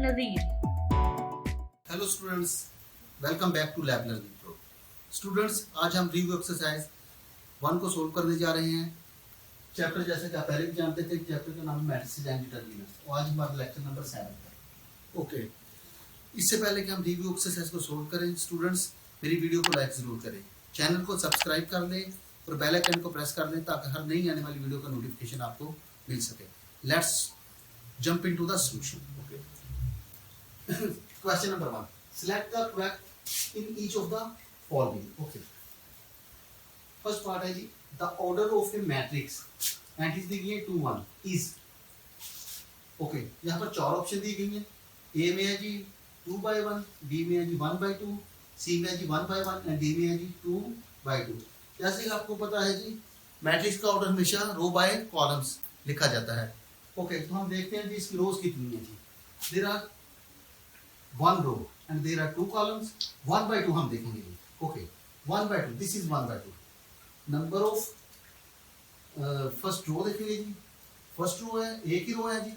Nazir. Hello students, welcome back to lab learning pro. Students, आज हम review exercise 1 को solve करने जा रहे हैं। चैप्टर जैसे कि आप पहले भी जानते थे, चैप्टर का नाम है मैट्रिसेस एंड डिटरमिनेंट्स और आज हमारा लेक्चर नंबर 7 है। ओके, इससे पहले कि हम रिव्यू एक्सरसाइज को सोल्व करें, स्टूडेंट्स मेरी वीडियो को लाइक जरूर करें, चैनल को सब्सक्राइब कर लें और बेल आइकन को प्रेस कर लें ताकि हर नई आने वाली वीडियो का नोटिफिकेशन आपको मिल सके। Let's jump into the solution. Okay, question number 1, select the correct in each of the following. Okay, first part है जी, the order of a matrix entries दी गई है 2 1 is। ओके, यहाँ पर 4 ऑप्शन दी गई हैं। ए में है जी 2/1, बी में है जी 1/2, सी में है जी 1/1 एंड डी में है जी 2/2। जैसे कि आपको पता है जी, मैट्रिक्स का ऑर्डर हमेशा रो बाय कॉलम्स लिखा जाता है। ओके, तो हम देखते हैं जी इसकी रोज कितनी है जी। There are 1 row and there are 2 columns। 1/2 हम देखेंगे जी। Okay, 1/2, this is 1/2। Number of first row देखेंगे जी। फर्स्ट रो है, एक ही रो है जी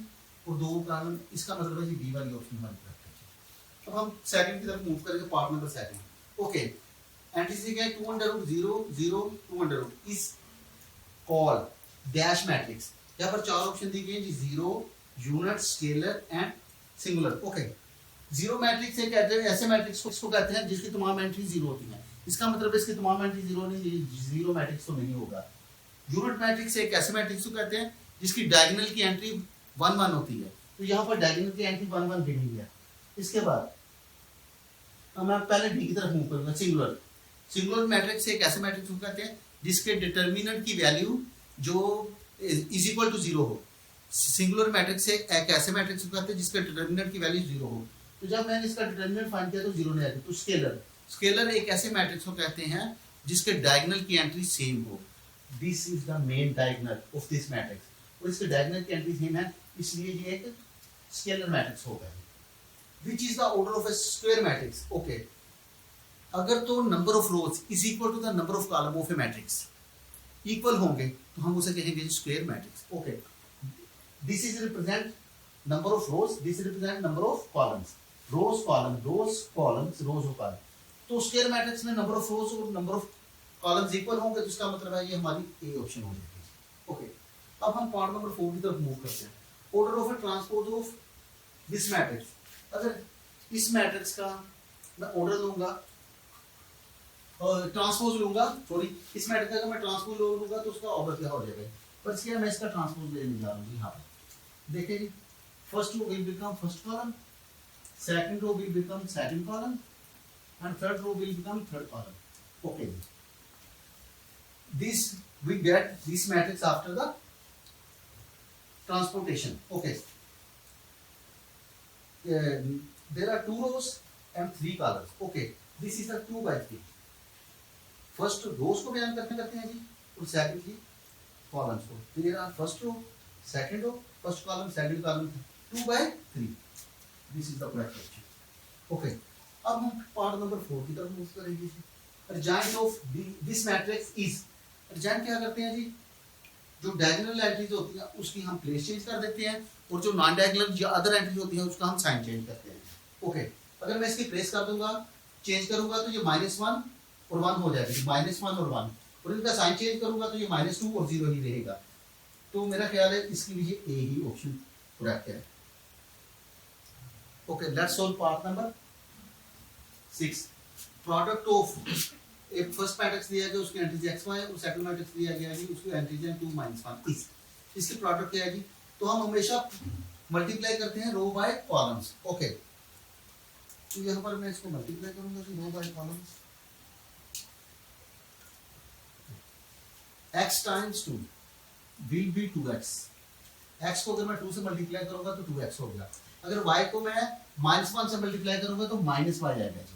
और 2 कॉलम, इसका मतलब है जी बी वाली ऑप्शन हमारी करेक्ट है जी। अब हम सेकंड की तरफ मूव करेंगे, पार्ट नंबर 2। ओके, एंट्री से क्या है 2/0 0 2/, इज कॉल डैश मैट्रिक्स। यहाँ पर 4 ऑप्शन दी गई हैं जी, 0, unit, scalar and singular. Okay, zero matrix से कहते हैं ऐसे मैट्रिक्स को कहते हैं जिसकी तमाम एंट्री 0 होती हैं। इसका मतलब इसकी तमाम एंट्री 0 नहीं, जीरो मैट्रिक्स तो नहीं होगा। यूनिट मैट्रिक्स एक ऐसे मैट्रिक्स को कहते हैं जिसकी डायगोनल की एंट्री 1 1 होती है। तो यहाँ पर डायगोनल की एंट्री 1 1 गिनी है। इसके बाद मैं पहले डी की तरफ मूव करूंगा। सिंगुलर, सिंगुलर मैट्रिक्स एक ऐसे मैट्रिक्स को कहते हैं जिसके डिटर्मिनेंट की वैल्यू जो इज इक्वल टू 0 हो। सिंगुलर मैट्रिक्स से एक ऐसे मैट्रिक्स को कहते हैं जिसके डिटर्मिनेंट की वैल्यू 0 हो। तो जब मैंने इसका डिटरमिनेंट फाइंड किया तो 0 नहीं आया। तो स्केलर, स्केलर एक ऐसे मैट्रिक्स को कहते हैं जिसके डायगोनल की एंट्री सेम हो। This is the main diagonal of this matrix और इसके डायगोनल की एंट्री सेम है, इसलिए ये एक स्केलर मैट्रिक्स हो गया। Which is the order of a square matrix. Okay, अगर तो number of rows is equal to the number of column of a matrix equal होंगे तो हम उसे कहेंगे square matrix. Okay, this is represent number of rows, this represent number of columns. Rows column, rows columns, rows और column. तो square matrix में number of rows और number of columns equal होंगे तो इसका मतलब है ये हमारी ए ऑप्शन हो जाएगी। ओके, अब हम पार्ट नंबर 4 की तरफ मूव करते हैं। Order of A transpose of this matrix. अगर इस मैट्रिक्स का मैं ऑर्डर लूंगा, ट्रांसपोज लूंगा, सॉरी, इस मैट्रिक्स का मैं ट्रांसपोज लूंगा तो उसका ऑर्डर क्या हो जाएगा। बस क्या मैं इसका ट्रांसपोज लेने जा रहा हूँ। यहाँ पर देखिए जी, first row will become first column, second row will become second column and third row will become third column. Okay, this we get this matrix after the transportation. Okay, there are 2 rows and 3 columns. Okay, this is the 2/3। first rows को बयान करते हैं जी और second की columns को। there are first row, second row, first column, second column, 2/3। This is the correct option. Okay, अब हम part number 4 की तरफ मूव करेंगे। Urgent of this matrix is, urgent क्या करते हैं जी, जो डायगोनल एंट्रीज होती हैं उसकी हम प्लेस चेंज कर देते हैं और जो नॉन डायगोनल या अदर एंट्रीज होती हैं उसका हम साइन चेंज करते हैं। ओके, अगर मैं इसकी प्लेस कर दूंगा, चेंज करूंगा तो ये -1 और 1 हो जाएगा, -1 और 1, और इनका साइन चेंज करूंगा तो ये -2 और 0 ही रहेगा। तो मेरा ख्याल है इसके लिए ए ही ऑप्शन करेक्ट है। Okay, let's solve part number 6। Product of एक फर्स्ट मैट्रिक्स दिया गया उसकी एंट्रीज xy और सेकंड मैट्रिक्स दिया गया है उसकी एंट्रीज है 2 - 1 इसकी प्रोडक्ट क्या है जी। तो हम हमेशा मल्टीप्लाई करते हैं रो बाय कॉलम्स। ओके, तो यहाँ पर मैं इसको मल्टीप्लाई करूंगा कि row by columns. x times 2 will be 2x। x को अगर मैं 2 से मल्टीप्लाई करूंगा तो 2x हो गया। अगर y को मैं -1 से मल्टीप्लाई करूंगा तो -y आएगा जी,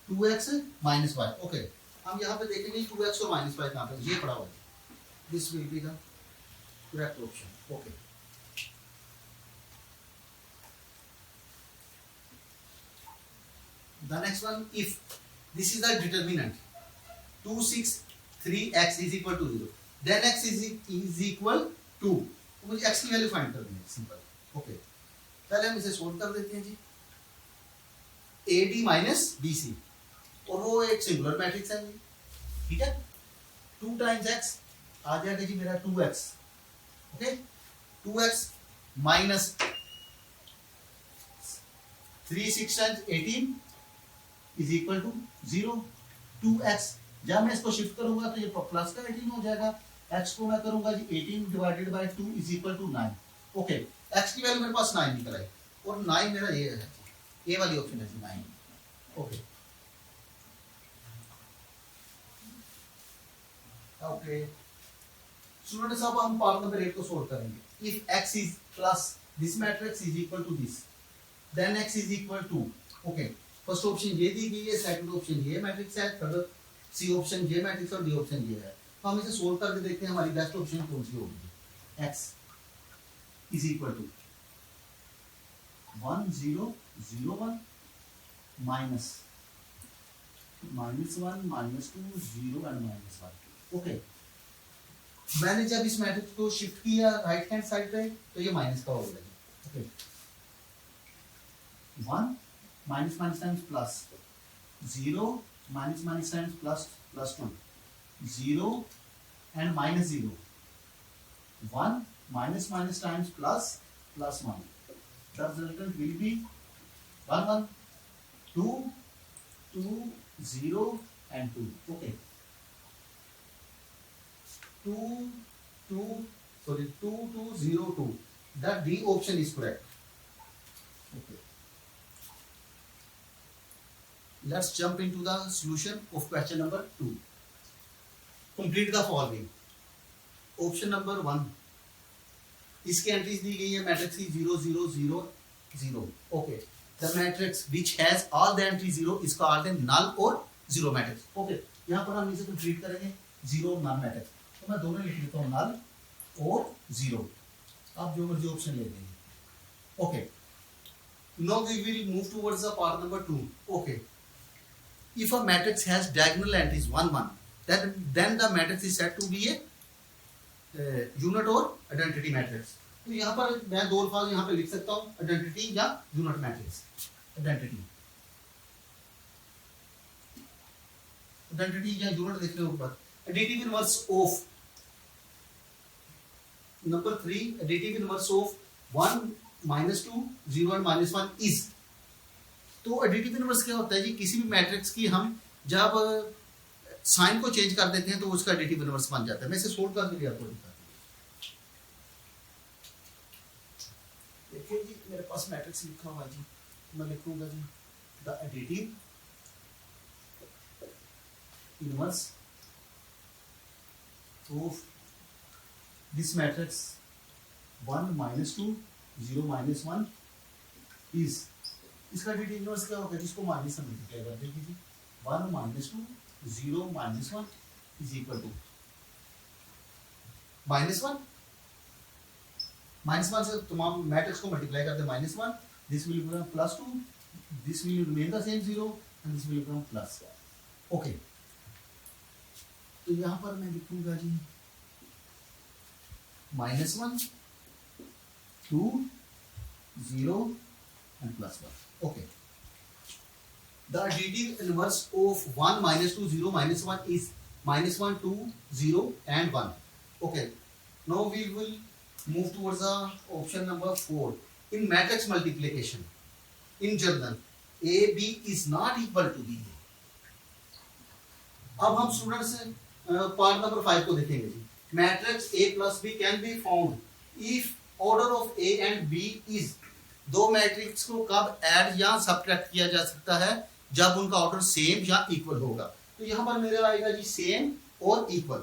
2x - y। ओके, हम यहाँ पे देखेंगे 2x और -y कहाँ पे, ये पड़ा हुआ है। This will be the correct option. Okay, the next one, if this is the determinant 2 6 3x is equal to 0, then x is equal to, मुझे x की वैल्यू फाइंड करनी है, सिंपल। ओके, पहले हम इसे सोल्व कर देते हैं जी। A D minus B C, और वो एक सिंगुलर मैट्रिक्स है जी, ठीक है। 2 टाइम्स एक्स आ जाएगा जी मेरा 2x, okay. 2x minus 3 6 times 18 is equal to 0। 2x जब मैं इसको शिफ्ट करूंगा तो ये प्लस का 18 हो जाएगा। x को मैं करूंगा जी 18 divided by 2 is equal to 9, okay. x की वैल्यू मेरे पास 9 निकल आई, और 9 मेरा ये है, ये वाली ऑप्शन है जी 9, ओके। ओके स्टूडेंट्स, अब हम पार्ट नंबर 8 को सोल्व करेंगे। If x is plus this matrix is equal to this, then x is equal to, okay. First option ये दी गई है, सेकंड ऑप्शन ये मैट्रिक्स है, थर्ड सी ऑप्शन ये मैट्रिक्स और डी ऑप्शन ये है। तो हम इसे सोल्व करके देखते हैं हमारी बेस्ट ऑप्शन कौन सी होगी। x is equal to 1 0 0 1 minus -1 -2 0 and -1, okay. मैंने जब इस मैट्रिक्स को शिफ्ट किया राइट हैंड साइड पे तो ये माइनस का हो गया, okay. 1 minus minus times plus, 0 minus minus times plus plus 2, 0 and -0, 1 minus minus times plus plus 1, the resultant will be 1 1 2 2 0 and 2, okay। 2 2 0 2, the D option is correct, okay। Let's jump into the solution of question number 2. Complete the following. Option number 1, इसकी entries दी गई है matrix की 0 0 0 0, okay. The matrix which has all the entry 0 is called the null और zero matrix, okay. यहाँ पर हम इसे कंप्लीट करेंगे 0 नल मैट्रिक्स, तो मैं दोनों लिख देता हूँ, नल और 0। आप जो मर्जी ऑप्शन ले लेंगे, okay. Now we will move towards the part number 2, okay. If a matrix has diagonal entries 1 1, then the matrix is said to be a unit और आइडेंटिटी मैट्रिक्स। तो यहाँ पर मैं दो अल्फाज यहाँ पे लिख सकता हूँ, आइडेंटिटी या यूनिट मैट्रिक्स। आइडेंटिटी या यूनिट लिख रहे हो ऊपर। Additive inverse of number 3, additive inverse of 1 -2 0 and -1 is. तो एडिटिव इनवर्स क्या होता है जी, किसी भी मैट्रिक्स की हम जब साइन को चेंज कर देते हैं तो उसका एडिटिव इनवर्स बन जाता है। मैं इसे सोल्व करके भी आपको दिखाता हूं। देखिए जी, मेरे पास मैट्रिक्स लिखा हुआ है जी, मैं लिखूंगा जी the additive inverse of this matrix 1 -2 0 -1 is. इसका एडिटिव इनवर्स क्या होगा, जिसको माइनस से मल्टीप्लाई कर देंगे जी। 1 -2 0 -1 इज इक्वल टू -1 से तमाम मैट्रिक्स को मल्टीप्लाई करते हैं -1, this will become +2, this will remain the same 0 and this will become plus, okay. तो यहां पर मैं लिखूंगा जी -1 2 0 and +1, okay। The additive inverse of 1 -2 0 -1 is -1 2 0 and 1, okay। Now we will move towards the option number 4. In matrix multiplication, in general, AB is not equal to BA। अब हम students part number 5 को देखेंगे जी। Matrix A plus B can be found if order of A and B is। दो matrix को कब add या subtract किया जा सकता है, जब उनका ऑर्डर सेम या इक्वल होगा। तो यहां पर मेरा आएगा जी सेम और इक्वल।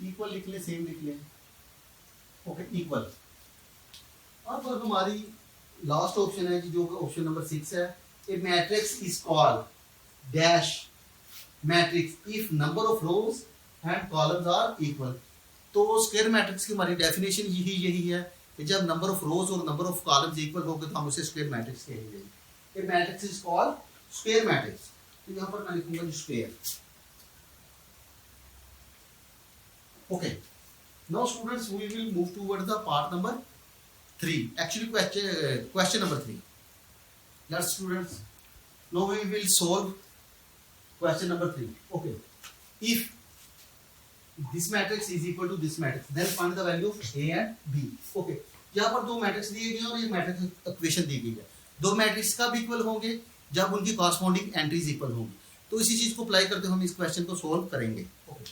इक्वल लिख ले, सेम लिख ले, ओके, इक्वल। अब हमारी लास्ट ऑप्शन है जी, जो ऑप्शन नंबर 6 है। A matrix is called dash matrix if number of rows and columns are equal. तो स्क्वायर मैट्रिक्स की हमारी डेफिनेशन यही है कि जब नंबर ऑफ रोज और नंबर ऑफ कॉलम्स इक्वल होंगे तो हम उसे स्क्वायर मैट्रिक्स कहेंगे। A matrix is called square matrix. तो यहां पर मैं लिखूंगा जी square, okay. Now students we will move toward the part number 3. Actually, question number 3. Let's students. Now we will solve question number 3. Okay. If this matrix is equal to this matrix, then find the value of A and B. Okay. यहाँ पर दो matrix दिए गए और ये matrix equation दी गई है. दो मैट्रिक्स कब इक्वल होंगे? जब उनकी कॉरस्पॉन्डिंग एंट्रीज इक्वल होंगी. तो इसी चीज को अप्लाई करते हुए हम इस क्वेश्चन को सोल्व करेंगे. ओके.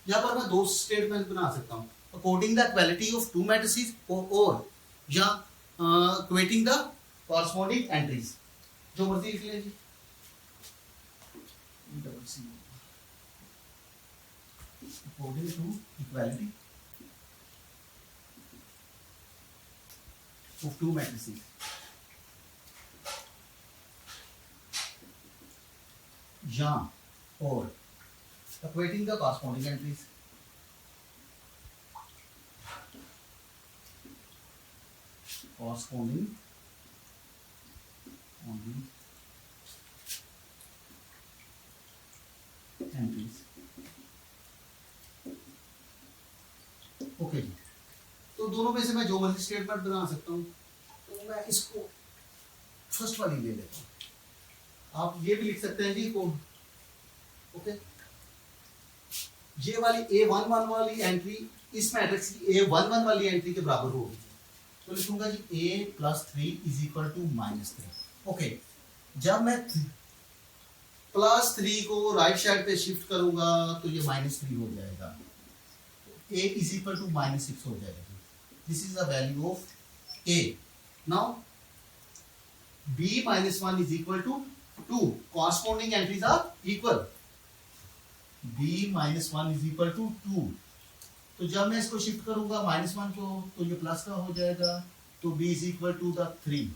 यहाँ पर मैं दो स्टेटमेंट बना सकता हूँ. According the quality of to matrices और या इक्वेटिंग द कॉरस्पॉन्डिंग एंट्रीज. जो मर्जी लिख लीजिए. According to equality of two matrices. या और equating the corresponding entries. Corresponding entries. Okay जी. तो दोनों में से मैं जो मर्जी स्टेटमेंट बना सकता हूँ. तो मैं इसको फर्स्ट वाली ले लेता हूँ. आप ये भी लिख सकते हैं जी को. ओके. ये वाली A11 वाली एंट्री इस मैट्रिक्स की A11 वाली एंट्री के बराबर होगी. तो लिखूंगा जी A + 3 is equal to -3. Okay. जब मैं +3 को राइट साइड पे शिफ्ट करूंगा तो ये -3 हो जाएगा. A is equal to -6 हो जाएगा. This is the value of A. Now B - 1 is equal to 2. Corresponding entries are equal. B - 1 is equal to 2. तो जब मैं इसको शिफ्ट करूंगा -1 को तो ये प्लस का हो जाएगा. तो B is equal to the 3.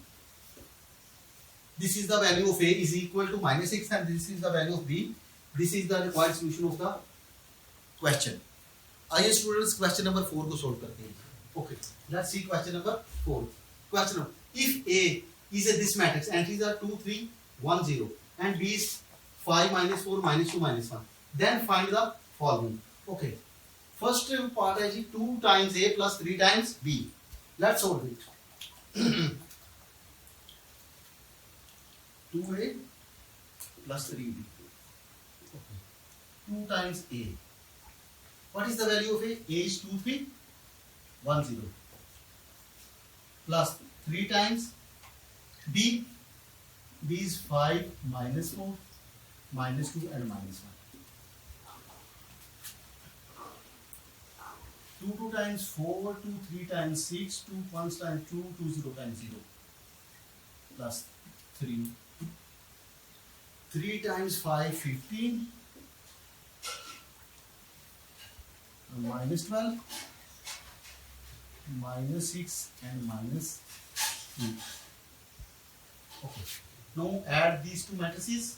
This is the value of A is equal to -6 and this is the value of B. This is the required solution of the question. आइए students question number 4 को solve करते हैं. Okay. Let's see question number 4. Question number if A is a this matrix entries are 2 3 1 0 and B is 5 -4 -2 -1 then find the following. Okay. First part है जी 2 times A plus 3 times B. Let's solve it. 2A plus 3B. Okay. 2 times A. What is the value of A? A is 2 3 1 0 plus 3 times B. B is 5 -4 -2 and -1. 2 2 times 4 2 3 times 6 2 1 times 2 2 0 times 0 plus 3 3 times 5 15 -12 -6 and -2. Okay. Now add these two matrices.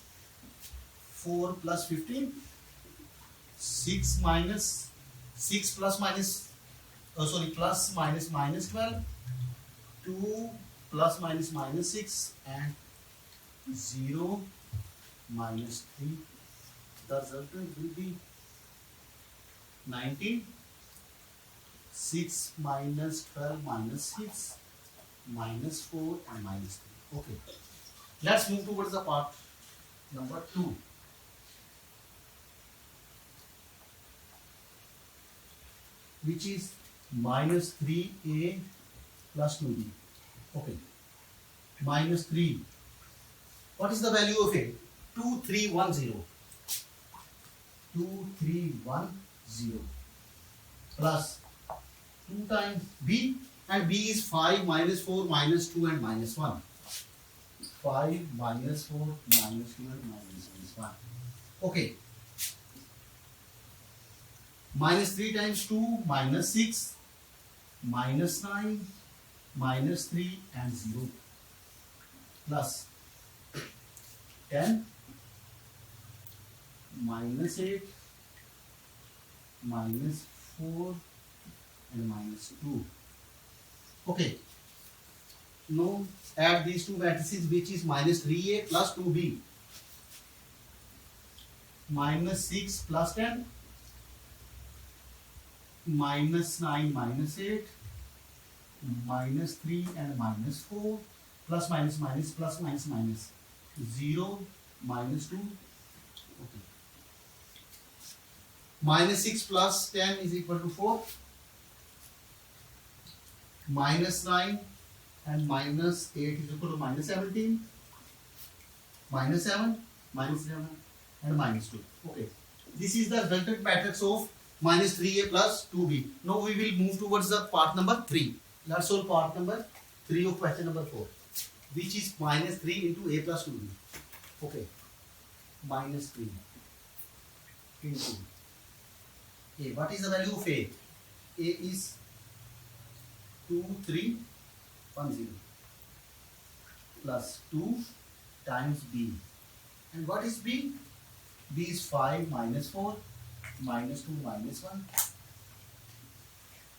4 plus 15, 6 minus 6 plus minus plus minus -12, 2 plus minus -6 and 0 -3. The resultant will be 19. 6 minus 12 minus 6 minus 4 and minus 3. Okay. Let's move towards the part number 2. Which is minus 3A plus 2B. Okay. Minus 3. What is the value of A? 2310. 2310 plus 2 times B, and B is 5 -4 -2 and -1. 5 -4 -2 and -1. Okay. -3 times 2 -6 -9 -3 and 0 plus 10 -8 -4 and -2. Okay. Now add these two matrices, which is -3A plus 2B, -6 plus 10, -9 -8, -3 and -4, plus minus minus plus minus minus, 0 -2, okay. -6 plus 10 is equal to 4, -9 and -8 is equal to -17, -7, -7 and -2. Okay, this is the resultant matrix of -3a plus 2b. Now we will move towards the part number 3. Let's solve part number 3 of question number 4, which is -3 into a plus 2b. Okay, -3 into a. What is the value of a? A is 2310 plus 2 times b. And what is b? B is 5 minus 4 minus 2 minus 1.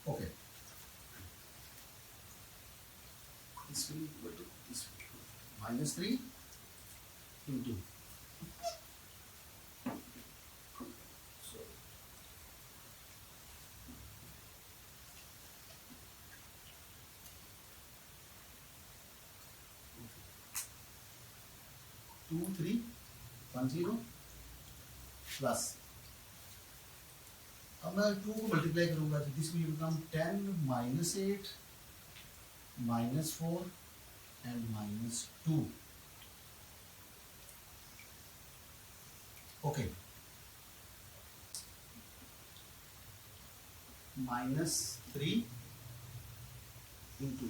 Okay. This will be equal to this, -3 into 2310 plus, अब मैं 2 को multiply करूंगा तो this will become 10 -8 -4 and -2. Okay, -3 into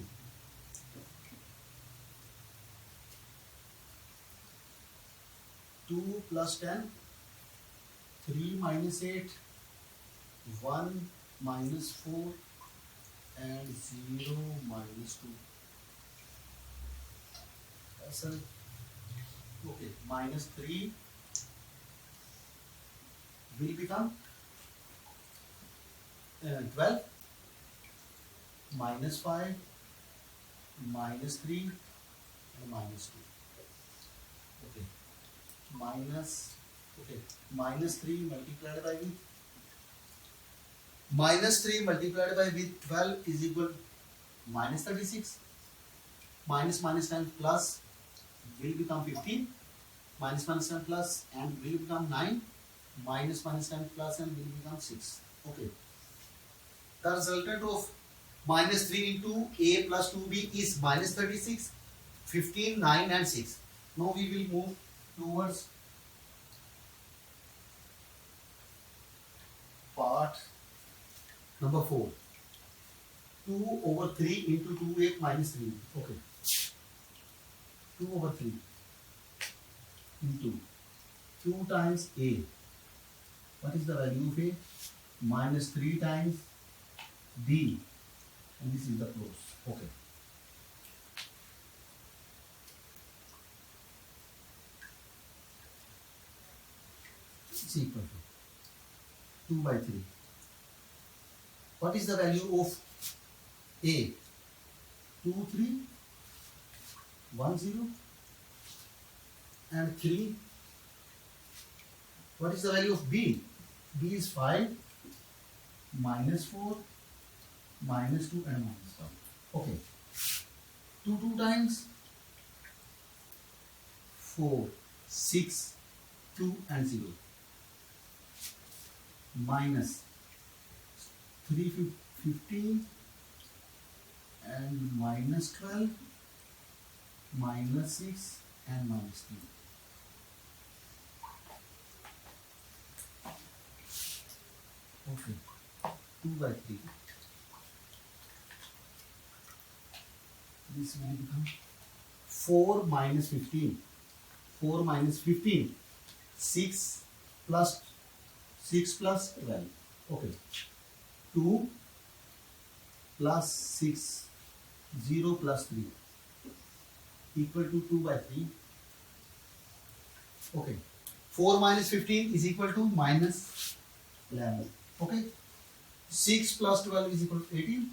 2 plus 10, 3 minus 8, 1 minus 4 and 0 minus 2. That's it. Okay, -3 will become 12, -5, -3 and -2. Okay. -3 multiplied by with -3 multiplied by with 12 is equal to -36. Minus minus 10 plus will become 15. Minus minus 10 plus and will become 9. Minus minus 10 plus and will become 6. Okay. The resultant of -3 into a plus 2b is -36, 15, 9 and 6. Now we will move towards part number 4. 2/3 into 2a minus 3. Okay. 2/3 into 2 times a. What is the value of a? -3 times b. And this is the close. Okay. Is equal to 2/3. What is the value of a? 2310 and 3. What is the value of b? B is 5 minus 4 minus 2 and minus 1. Okay. 2 times 4, 6, 2 and 0. Minus 315 and minus 12, minus 6 and minus 3. Okay, 2/3. This will become 4 minus 15. 4 minus 15. 6 plus 12. Okay. 2 plus 6. 0 plus 3. Equal to 2/3. Okay. 4 minus 15 is equal to minus 11. Okay. 6 plus 12 is equal to 18.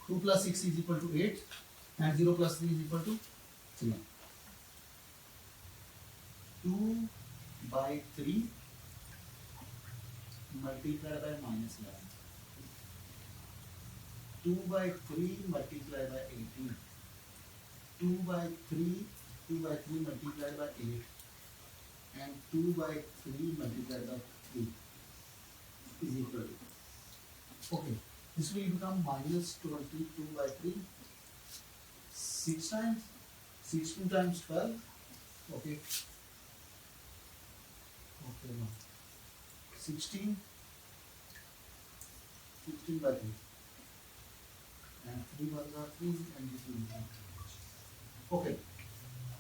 2 plus 6 is equal to 8. And 0 plus 3 is equal to 3. 2/3 multiplied by -11. 2 by 3 multiplied by 18. 2 by 3, 2 by 3 multiplied by 8, and 2 by 3 multiplied by 3 is equal to, okay, this will become minus 22 by 3, 6 times, 6 2 times 12, okay, okay, now 16, 16 by 3, and 3 ones are 3, and this will become 3. Okay,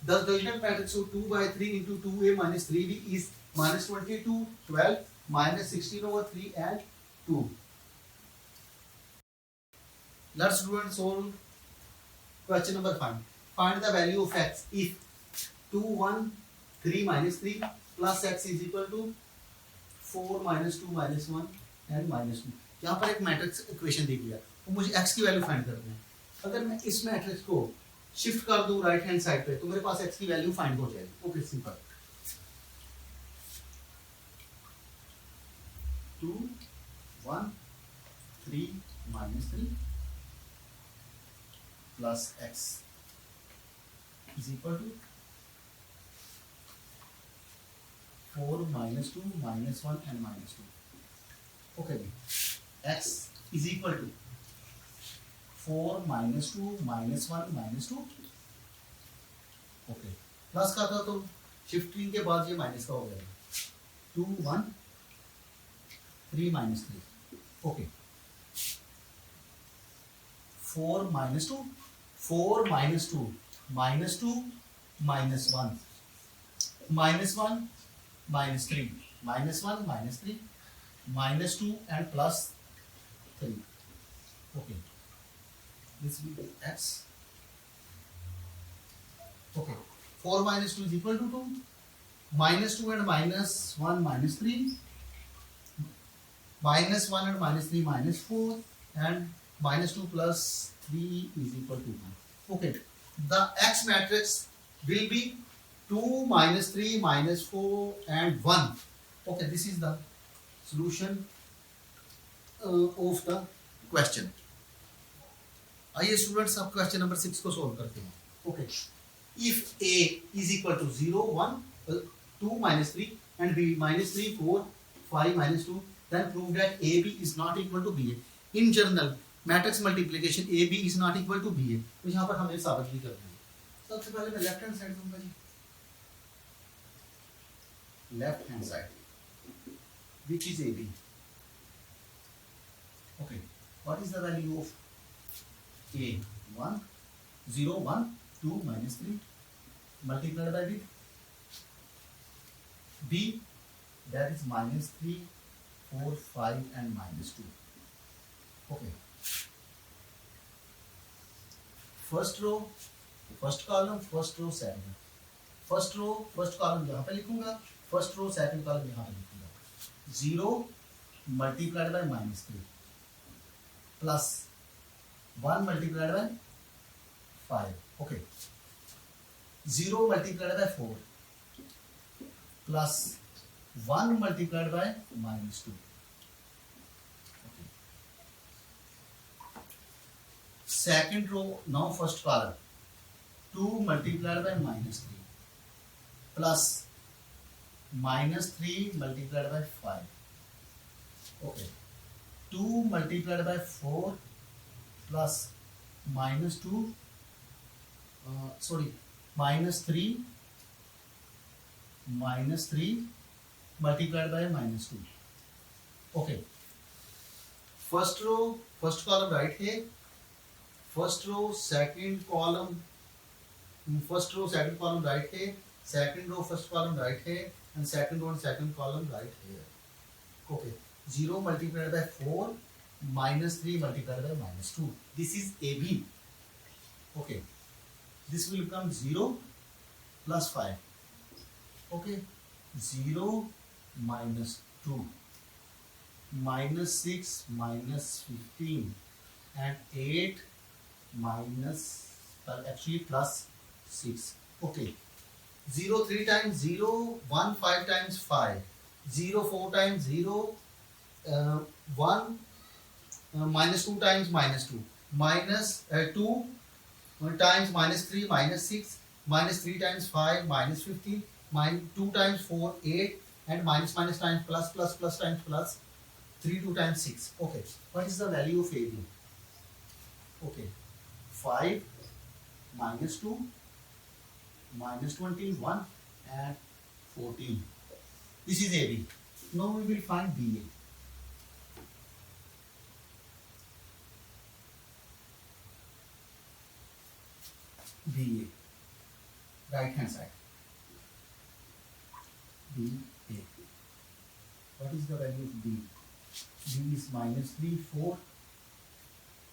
the resultant matrix of 2 by 3 into 2a minus 3b is minus 22, 12, minus 16 over 3 and 2. Let's do and solve question number 5. Find the value of x if 2, 1, 3 minus 3 plus x is equal to 4 minus 2 minus 1 and minus 2. यहाँ पर एक matrix equation दी गई है तो मुझे x की value find करनी है. अगर मैं इस मैट्रिक्स को शिफ्ट कर दूं राइट हैंड साइड पे तो मेरे पास x की वैल्यू फाइंड हो जाएगी. Okay, simple. 2, 1, 3 minus 3 plus x is equal to 4 minus 2 minus 1 and minus 2. Okay, x is equal to 4 minus 2 minus 1 minus 2. Okay, plus का था तो शिफ्टिंग के बाद ये माइनस का हो जाएगा. 2, 1, 3 minus 3. Okay, 4 minus 2, 4 minus 2 minus 2 minus 1 minus 1 minus 3 minus 1 minus 3 minus 2 and plus 3. Okay, this will be x. Okay, 4 minus 2 is equal to 2, minus 2 and minus 1 minus 3, minus 1 and minus 3 minus 4, and minus 2 plus 3 is equal to 1. Okay, the x matrix will be 2 minus 3 minus 4 and 1. Okay, this is the solution of the question. आइए students अब question number 6 को solve करते हैं. Okay, if a is equal to 0, 1, 2 minus 3 and b minus 3, 4, 5 minus 2, then prove that ab is not equal to ba. In general, matrix multiplication ab is not equal to ba. तो यहाँ पर हमें साबित भी करना है. सबसे पहले मैं लेफ्ट हैंड साइड दूंगा जी. Left hand side which is ab. Okay, what is the value of a? 1, 0, 1, 2 minus 3 multiplied by b. b, that is minus 3, 4, 5 and minus 2. Okay, first row, first column, first row, second. First row, first column यहाँ पे लिखूंगा, first row second column यहाँ पे लिखूंगा. 0 multiplied by minus 3 plus 1 multiplied by 5. Okay, 0 multiplied by 4 plus 1 multiplied by minus 2. Second row, now first column, 2 multiplied by minus 3 plus minus 3 multiplied by 5. Okay, 2 multiplied by 4 plus minus 2, minus 3 multiplied by minus 2. Okay, first row, first column right here. First row, second column, first row, second column right here, second row, first column right here, and second row and second column right here. Okay, 0 multiplied by 4 minus 3 multiplied by minus 2. This is AB. Okay, this will become 0 plus 5. Okay, 0 minus 2 minus 6 minus 15 and 8 minus actually plus 6. Okay, 0 3 times 0, 1 5 times 5, 0 4 times 0, 1 minus 2 times minus 2, minus 2 times minus 3 minus 6, minus 3 times 5 minus 15, minus 2 times 4 8, and minus minus times plus plus plus times plus 3 2 times 6. Okay, what is the value of AB? Okay, 5 minus 2 minus 21 and 14. This is AB. Now we will find BA. BA, right hand side. BA. What is the value of B? B is minus 3, 4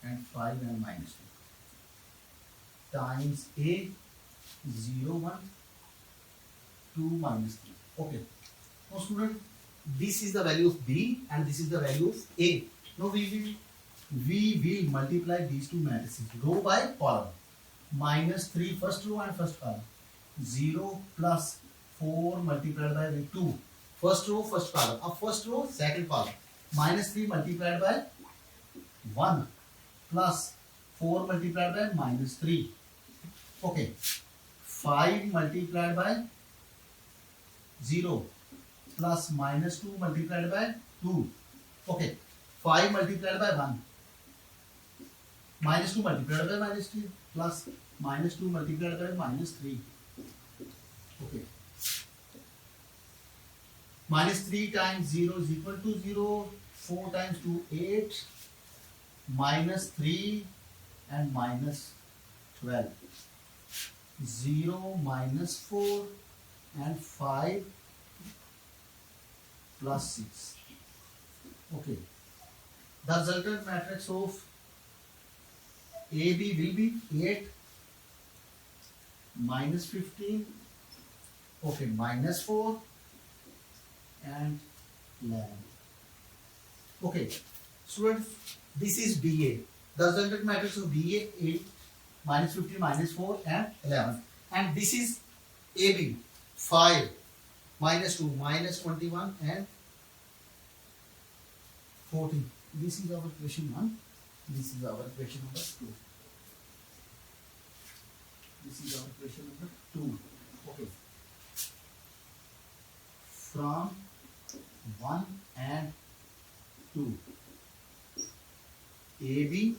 and 5 and minus 2 times A 0, 1, 2 minus 3. Okay. Now student, this is the value of B and this is the value of A. Now we will multiply these two matrices row by column. Minus 3 first row and first column. 0 plus 4 multiplied by 2. First row, first column. Up first row, second column. Minus 3 multiplied by 1 plus 4 multiplied by minus 3. Okay. 5 multiplied by 0 plus minus 2 multiplied by 2. Okay. 5 multiplied by 1. Minus 2 multiplied by minus 3 plus minus 2 multiplied by minus 3. Okay. Minus 3 times 0 is equal to 0. 4 times 2, 8. Minus 3 and minus 12. 0 minus 4 and 5 plus 6. Okay. The resultant matrix of AB will be 8 minus 15. Okay, minus 4 and 11. Okay, students, this is BA. The resultant matrix of BA 8 minus 15 minus 4 and 11. And this is AB 5 minus 2 minus 21 and 14. This is our equation 1. This is our equation number 2. This is our equation number 2. Okay. From 1 and 2. AB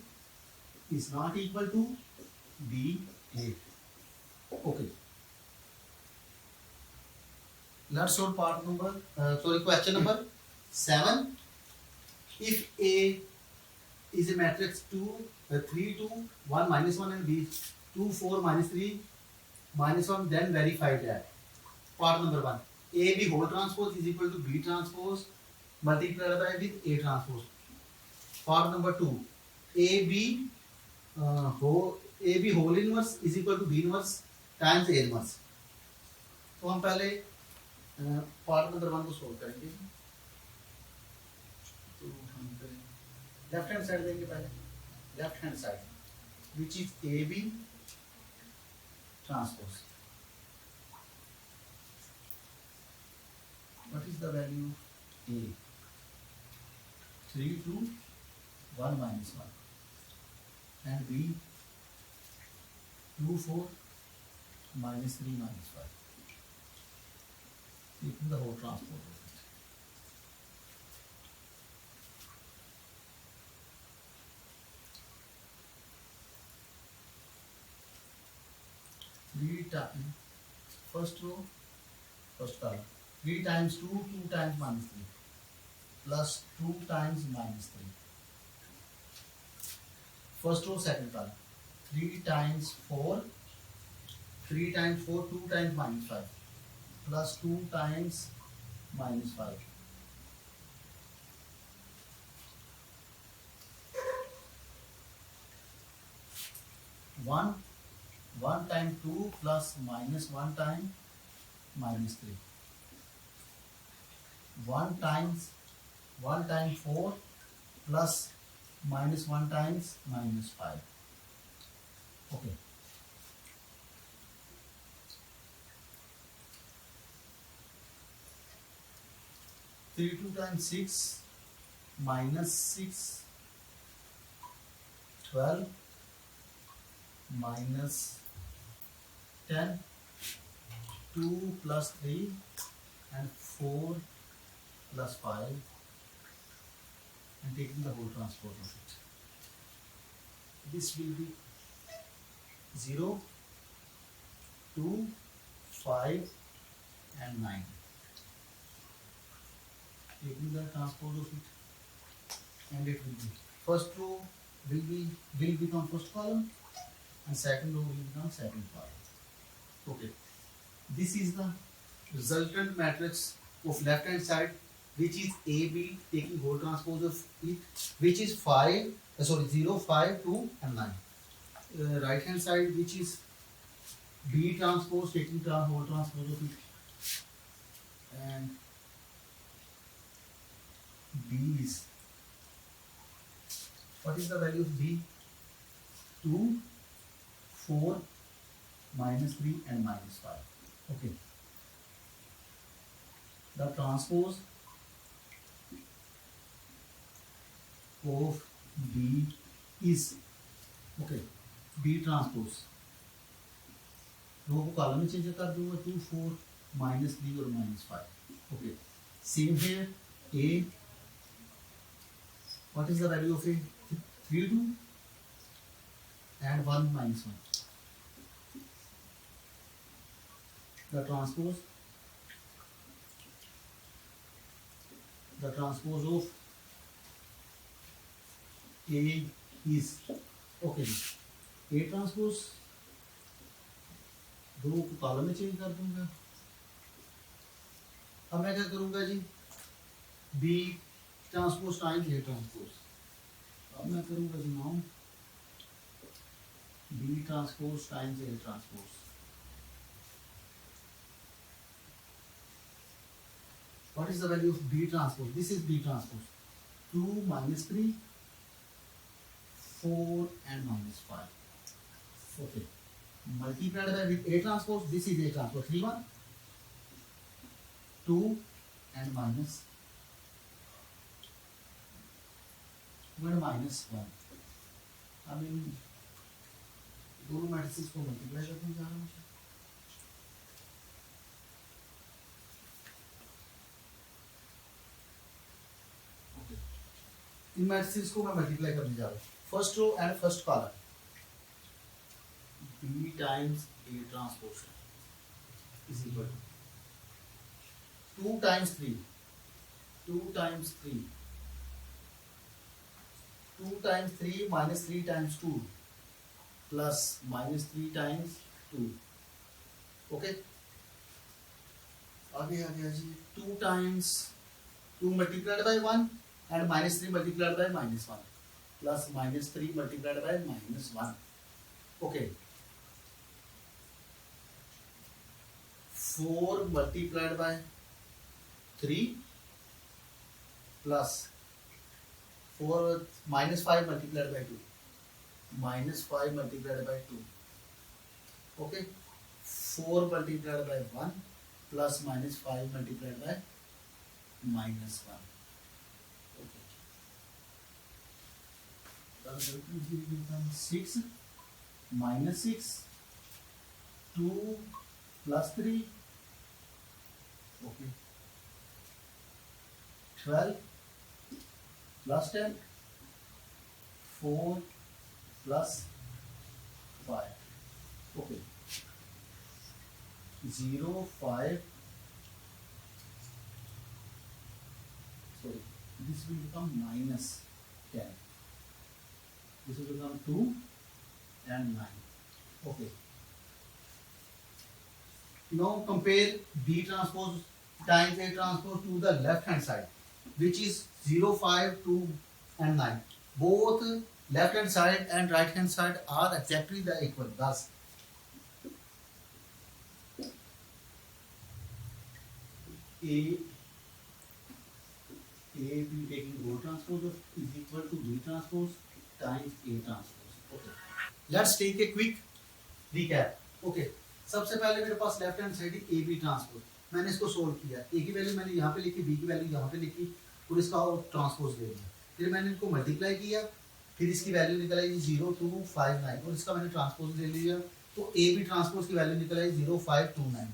is not equal to BA. Okay. Let's solve part number, question number 7. If A is a matrix 2, 3, 2, 1, minus 1 and B 2, 4, minus 3, minus 1, then verify that. Part number 1. AB whole transpose is equal to B transpose multiplied by with A transpose. Part number 2. AB whole inverse is equal to B inverse times A inverse. तो हम पहले part number 1 को solve करेंगे. तो हम करेंगे left hand side देंगे पहले. Left hand side which is AB transpose. What is the value of A? 3, 2, 1 minus 1. And B 2, 4 minus 3 minus 5. Taking the whole transpose of it. 3 times first row, first column. 3 times 2, 2 times minus 3 plus 2 times minus 3. First row, second column. 3 times 4, 3 times 4, 2 times minus 5 plus 2 times minus 5. One time 2 plus minus 1 time minus 3. 1 times 4 plus minus 1 times minus 5. Okay. 3 2 times 6 minus 6 12 minus 10, 2 plus 3 and 4 plus 5, and taking the whole transpose of it. This will be 0, 2, 5 and 9. Taking the transpose of it, and it will be first row will become first column, and second row will become second column. Okay, this is the resultant matrix of left hand side, which is AB taking whole transpose of it, which is 0, 5, 2 and 9. Right hand side, which is B transpose taking whole transpose of it, and B is, what is the value of B? 2, 4, minus 3 and minus 5. Okay. The transpose of B is, okay, B transpose, रो को column में change कर दूंगा, 2, 4, minus 3 और minus 5. Okay. Same here, A. What is the value of A? 3, 2 and 1 minus 1. The transpose of A is, okay, A transpose, दो को column में change कर दूंगा. अब मैं क्या करूंगा जी, B transpose times A transpose. अब मैं करूंगा जी now B transpose times A transpose. What is the value of B transpose? This is B transpose. 2 minus 3, 4 and minus 5. Okay. Multiplied by with A transpose. This is A transpose. 3, 1, 2 and minus 1. I mean, दोनों matrices को multiply करने जा रहा हूँ. इन matrices को मैं multiply करने जा रहा हूँ. First row and first column, B times A transpose is equal to 2 times 3, 2 times 3, 2 times 3 minus 3 times 2 plus minus 3 times 2. Okay. आगे आ गया जी, 2 times 2 multiplied by 1 and minus 3 multiplied by minus 1 plus minus 3 multiplied by minus 1. Okay. 4 multiplied by 3 plus 4 minus 5 multiplied by 2. Minus 5 multiplied by 2. Okay. 4 multiplied by 1 plus minus 5 multiplied by minus 1. Okay. So 6 minus 6, 2 plus 3. Okay. 12 plus 10, 4 plus 5. Okay. 0, 5. Sorry, this will become minus 10. This will become 2 and 9. Okay. Now compare B transpose times A transpose to the left hand side, which is 0, 5, 2 and 9. Both left hand side and right hand side are exactly the equal. Thus, A B taking O transpose is equal to B transpose times A transpose. Okay. Let's take a quick recap. Okay. सबसे पहले मेरे पास left hand side A B transpose, मैंने इसको solve किया. ए की value मैंने यहाँ पे लिखी, बी की वैल्यू यहाँ पे लिखी और इसका ट्रांसपोज ले लिया. फिर मैंने इनको मल्टीप्लाई किया फिर इसकी वैल्यू निकल आई 0259 और इसका मैंने ट्रांसपोज ले लिया, तो ए बी ट्रांसपोज की वैल्यू निकल आई 0529।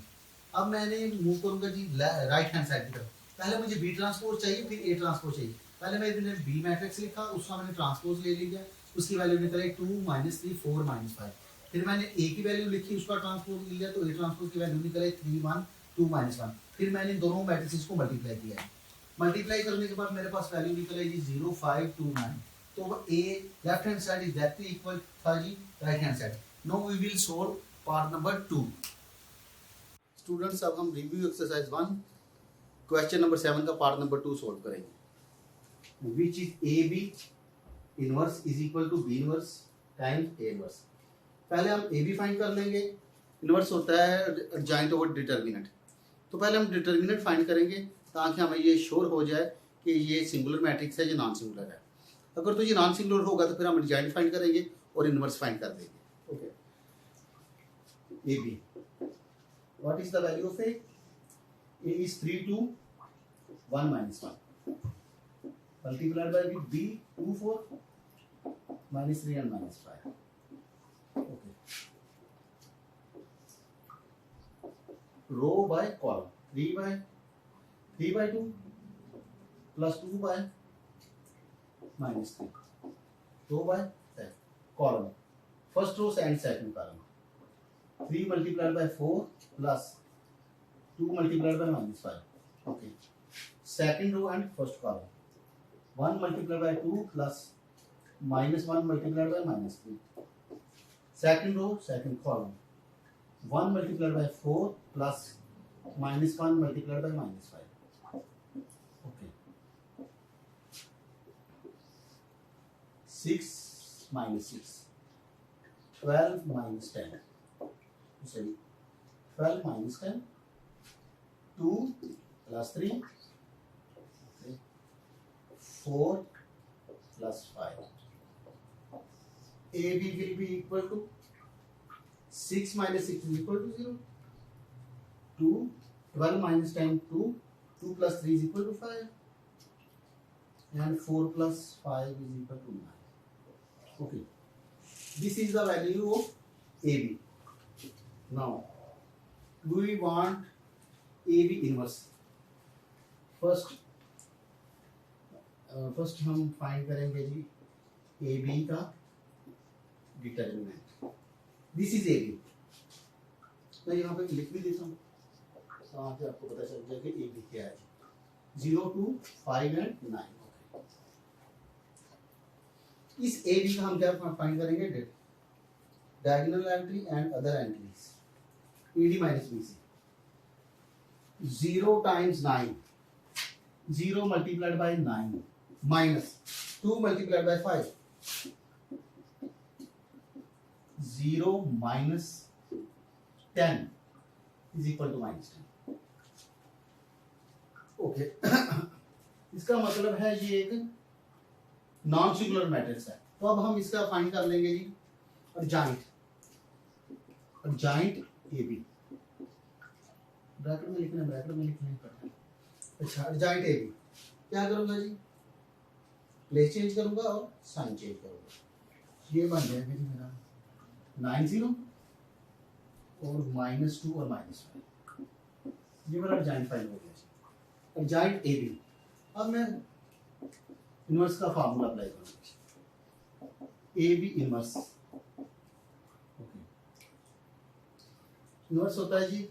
अब मैंने मूव करूंगा जी राइट हैंड साइड की तरफ। पहले मुझे बी ट्रांसपोज चाहिए, फिर ए ट्रांसपोज चाहिए। पहले मैंने बी मैट्रिक्स लिखा, उसका मैंने ट्रांसपोज ले लिया, उसकी वैल्यू निकल आई 2 -3 4 -5। फिर मैंने ए की वैल्यू लिखी, उसका ट्रांसपोज लिया, तो ए ट्रांसपोज की वैल्यू निकल आई 3 1 2 -1। फिर मैंने दोनों मैट्रिक्स को मल्टीप्लाई किया। मल्टीप्लाई करने के बाद मेरे पास वैल्यू निकल आई 0529। तो a left hand side exactly equal था जी right hand side. Now we will solve part number 2। Students, अब हम रिव्यू एक्सरसाइज 1 क्वेश्चन नंबर 7 का पार्ट नंबर 2 सॉल्व करेंगे। Which is A B inverse is equal to B inverse times A inverse. पहले हम A B find कर लेंगे। Inverse होता है एडजॉइंट ओवर डिटर्मिनेंट। तो पहले हम डिटर्मिनेंट फाइंड करेंगे ताकि हमें ये श्योर हो जाए कि ये सिंगुलर मैट्रिक्स है या नॉन सिंगुलर है। अगर तो ये नॉन सिंगुलर होगा तो फिर हम एडजॉइंट फाइंड करेंगे और इनवर्स फाइंड कर देंगे। Okay, A B, what is the value of A? A is 3 2 1 -1 multiplied by b 2 4 -3 and -5. Okay, row by column 3 by 2 plus 2 by -3, row by column, first row and second column, 3 multiplied by 4 plus 2 multiplied by -5. Okay, second row and first column, 1 multiplied by 2 plus -1 multiplied by -3. Second row, second column, 1 multiplied by 4 plus -1 multiplied by -5. Okay, 6 minus 6, 12 minus 10. Sorry, 12 minus 10, 2 plus 3. Okay, 4 plus 5. AB will be equal to 6 minus 6 is equal to 0. 2, 12 minus 10, 2. 2 plus 3 is equal to 5. And 4 plus 5 is equal to 9. Okay, this is the value of AB. Now, do we want AB inverse? First हम find करेंगे जी A B का determinant. This is A B. मैं यहाँ पे लिख भी देता हूँ ताकि आपको पता चल जाए कि ए बी क्या है। 0 2 5 and 9। इस ए बी का हम क्या फाइंड करेंगे? Diagonal entry and other entries, ED minus B C. 0 times 9, 0 multiplied by 9 minus 2 multiplied by 5, 0 minus 10 is equal to -10. Okay, इसका मतलब है ये एक नॉन सिंगुलर मैट्रिक्स है। तो अब हम इसका फाइंड कर लेंगे जी एडजॉइंट ए बी। ब्रैकेट में लिखना पड़ता है। अच्छा, एडजॉइंट ए बी क्या करूंगा जी? प्लेस चेंज करूंगा और साइन चेंज करूंगा। ये बन जाएगा जी मेरा 9 0 और -2 और -5। ये मेरा एडजॉइंट फाइंड हो गया। Adjoint A B. अब मैं इनवर्स का फार्मूला अप्लाई करूंगा। A B inverse. Okay, inverse होता है जी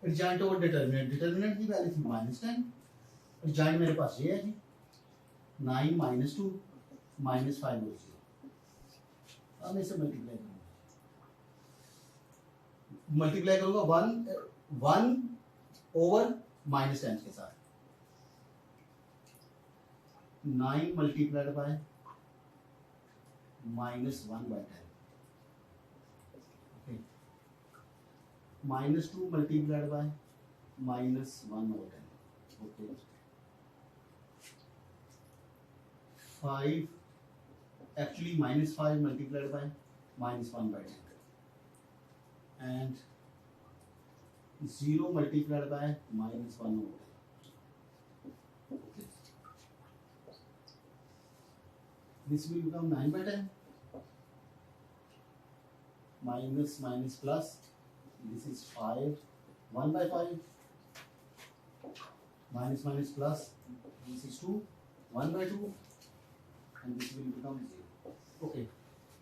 एडजॉइंट ओवर डिटर्मिनेंट। डिटर्मिनेंट की वैल्यू थी -10, एडजॉइंट मेरे पास ये है जी 9 -2 -5 और 0। अब मैं इसे मल्टीप्लाई करूंगा 1 ओवर -10 के साथ। 9 multiplied by -1 by 10. Okay. -2 multiplied by -1 over 10. Okay. 5, actually -5 multiplied by -1 by 10. And 0 multiplied by -1 over 10. 1 This will become 9 by 10. Minus minus plus. This is 5. 1 by 5. Minus minus plus. This is 2. 1 by 2. And this will become 0. Okay.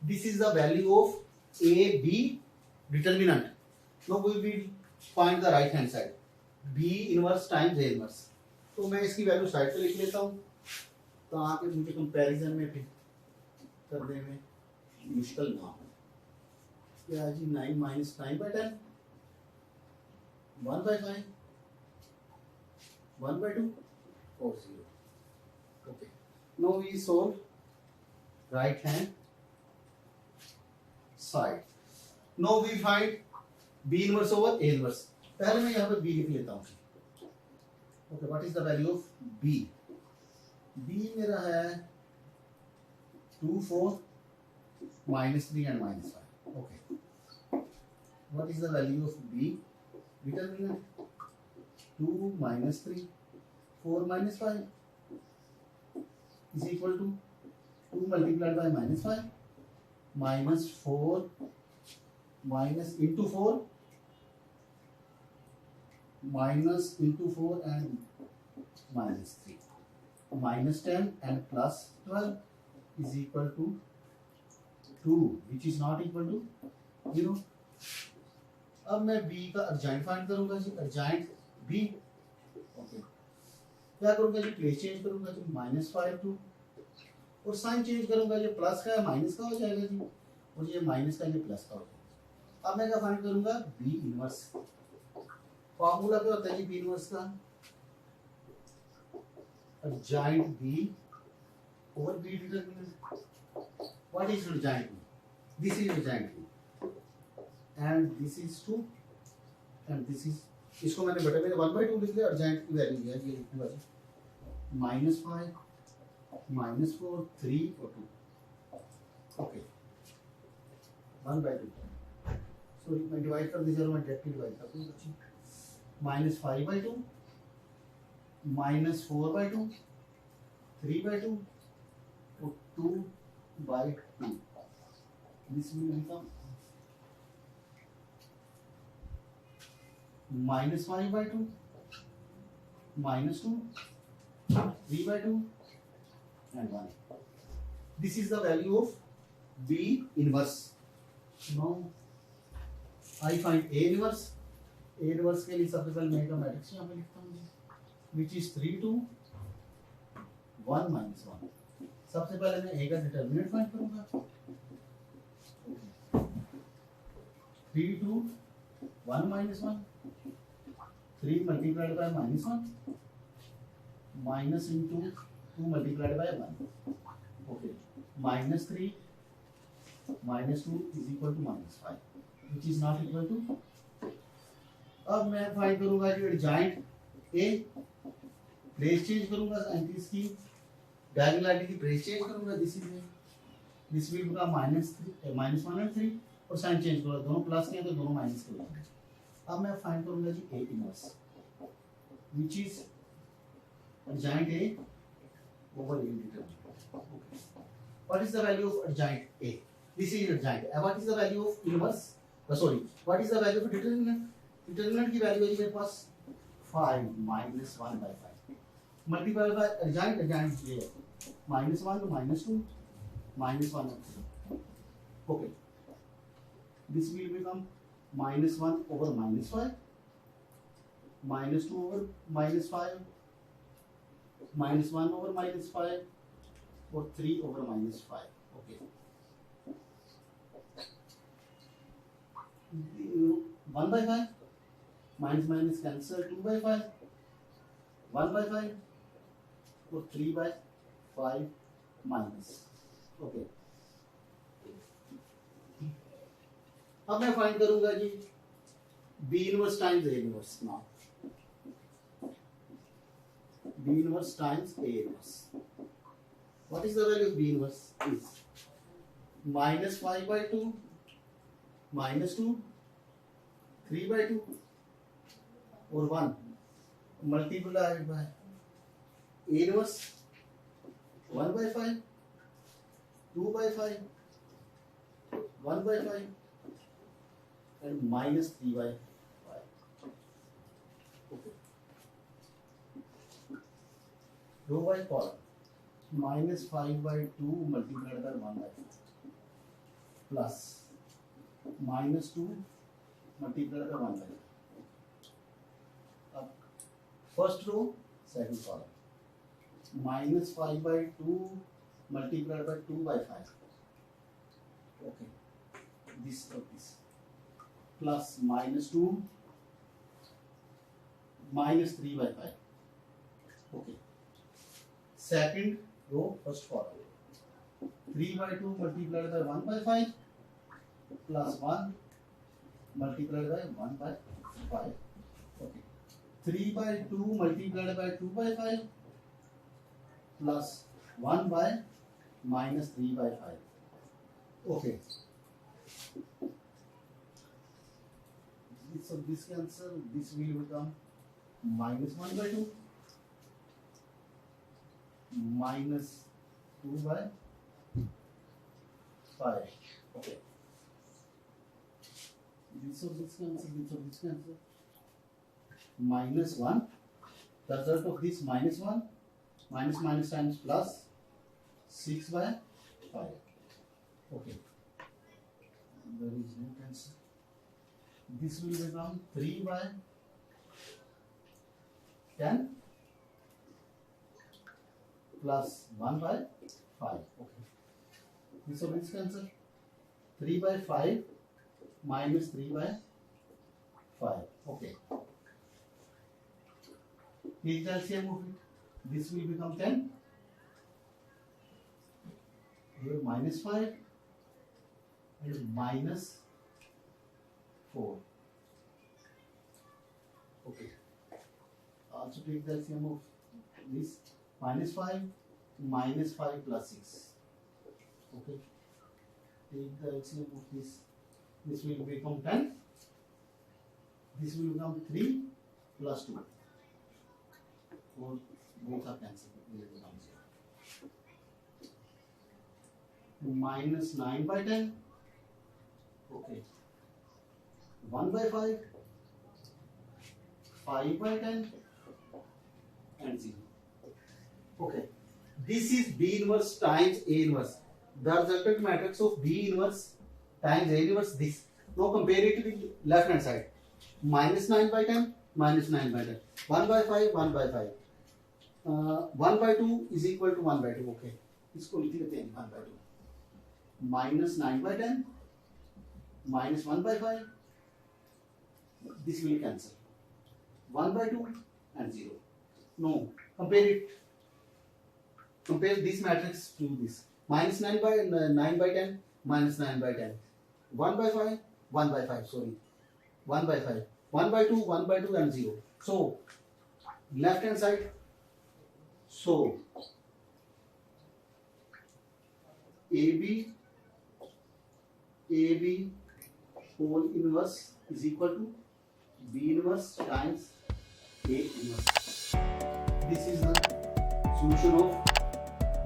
This is the value of A, B determinant. Now we will find the right hand side. B inverse times A inverse. तो मैं इसकी value side पे लिख लेता हूँ ताकि मुझे comparison में फिर करने में मुश्किल ना हो। क्या जी 9 minus 9 by 10, 1 by 5, 1 by 2 or 0. Okay. Now we solve right hand side. Now we find B inverse over A inverse. पहले मैं यहाँ पे B लिख लेता हूँ. Okay, what is the value of B? B मेरा है 2, 4, minus 3 and minus 5. Okay. What is the value of B? Determinant 2 minus 3, 4 minus 5 is equal to 2 multiplied by minus 5 minus 4 minus into 4 minus into 4 and minus 3 minus 10 and plus 12 is equal to 2 which is not equal to 0. अब मैं B का urgent find करूंगा जी. Urgent B. Okay. क्या करूंगा जी? Place change करूंगा जी. -5 2 और sign change करूंगा. ये प्लस का है माइनस का हो जाएगा जी और ये माइनस का ये प्लस का हो जाएगा. अब मैं क्या फाइंड करूंगा? B inverse. फॉर्मूला क्या होता है जी B इनवर्स का? Urgent B over B determinant. What is urgent B? This is urgent B. And this is 2 and this is, इसको मैंने बटे में 1 by 2 लिख लिया. अर्जेंट की वैल्यू है ये लिखूंगा जी. -5 -4 3 और 2. ओके. 1 by 2. सॉरी मैं डिवाइड कर दीजिए और मैं डायरेक्टली डिवाइड कर दूंगा जी. -5 by 2 -4 by 2 3 by 2 और 2 by 2. This will become -5 by 2 -2 3 by 2 and 1. This is the value of B inverse. Now I find A inverse. A inverse के लिए सबसे पहले मैं का मैट्रिक्स यहाँ पे लिखता हूँ which is 3 2 1 minus 1. सबसे पहले मैं A का डिटर्मिनेंट फाइंड करूँगा. 3 2 1 minus 1 3 multiplied by -1 minus into 2 multiplied by 1. Okay. -3 -2 is equal to -5 which is not equal to. अब मैं फाइंड करूंगा जी अर्जेंट A. प्लेस चेंज करूंगा एंड इसकी डायगोनलिटी की प्लेस चेंज करूंगा. दिस विल बिकम -1 and 3 और साइन चेंज करूंगा. दोनों प्लस के हैं तो दोनों माइनस के हो जाएंगे. अब मैं फाइंड करूंगा जी A inverse which is adjoint A over A determinant. What is the value of adjoint A? This is adjoint A. What is the value of inverse? Sorry, what is the value of determinant? Determinant की value है मेरे पास 5 minus 1 by 5 multiplied by adjoint. Adjoint ये -1 -2 -1 and 2. Okay. This will become -1 over -5 -2 over -5 -1 over -5 और 3 over -5. Okay. 1 by 5 minus minus cancel. 2 by 5 1 by 5 और 3 by 5 minus. Okay. अब मैं find करूंगा जी B inverse times A inverse. Now B inverse times A inverse. What is the value of B inverse? Is -5 by 2 -2 3 by 2 और 1 multiplied by A inverse 1 by 5 2 by 5, 1 by 5, and minus 3 by 5. Okay. Row by column. Minus 5 by 2 multiplied by 1 by 5 plus minus 2 multiplied by 1 by 5. First row, second column. Minus 5 by 2 multiplied by 2 by 5. Okay. This plus minus 2 minus 3 by 5. Okay. Second row, first column. 3 by 2 multiplied by 1 by 5 plus 1 multiplied by 1 by 5. Okay. 3 by 2 multiplied by 2 by 5 plus 1 by minus 3 by 5. Okay. So this cancel, this will become minus 1 by 2 minus 2 by 5. Okay. This cancel. Minus 1. The result of this minus 1. Minus times plus 6 by 5. Okay. There is no cancel. This will become 3 by 10 plus 1 by 5. Okay. This will cancel. 3 by 5 minus 3 by 5. Okay. Take the LCM of it. This will become 10. Here minus 5 and minus 4. Okay. Also take the LCM of this. Minus 5 minus 5 plus 6. Okay. Take the LCM of this. This will become 10. This will become 3 plus 2. Both are cancelled. Minus 9 by 10. Okay. 1 by 5. 5 by 10. And 0. Okay. This is B inverse times A inverse. The resultant matrix of B inverse times A inverse this. Now compare it with left hand side. Minus 9 by 10. Minus 9 by 10. 1 by 5. 1 by 5. 1 by 2 is equal to 1 by 2. Okay. इसको लिख लेते हैं 1 by 2. Minus 9 by 10. Minus 1 by 5. This will cancel. 1 by 2 and 0. No. Compare it. Compare this matrix to this. Minus 9 by 10. Minus 9 by 10. 1 by 5. 1 by 5. Sorry. 1 by 5. 1 by 2. 1 by 2 and 0. So, left hand side. So, AB whole inverse is equal to B inverse times A inverse. This is the solution of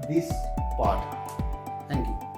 this part. Thank you.